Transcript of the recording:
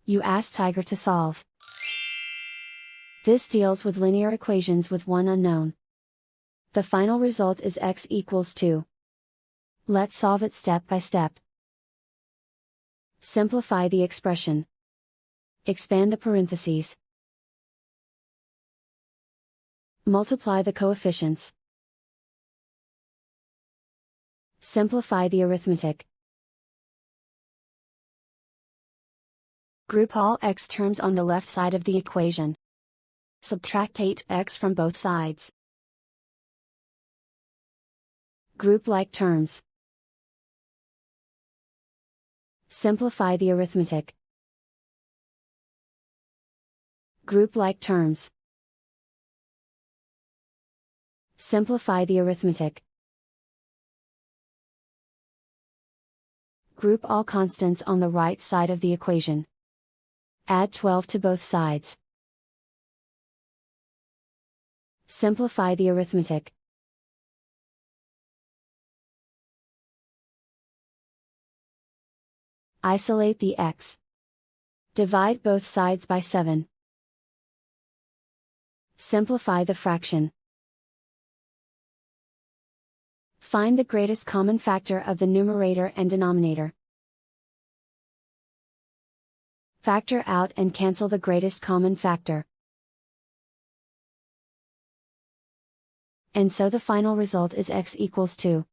You ask Tiger to solve. This deals with linear equations with one unknown. The final result is x equals 2. Let's solve it step by step. Simplify the expression. Expand the parentheses. Multiply the coefficients. Simplify the arithmetic. Group all x terms on the left side of the equation. Subtract 8x from both sides. Group like terms. Simplify the arithmetic. Group like terms. Simplify the arithmetic. Group all constants on the right side of the equation. Add 12 to both sides. Simplify the arithmetic. Isolate the x. Divide both sides by 7. Simplify the fraction. Find the greatest common factor of the numerator and denominator. Factor out and cancel the greatest common factor. And so the final result is x equals 2.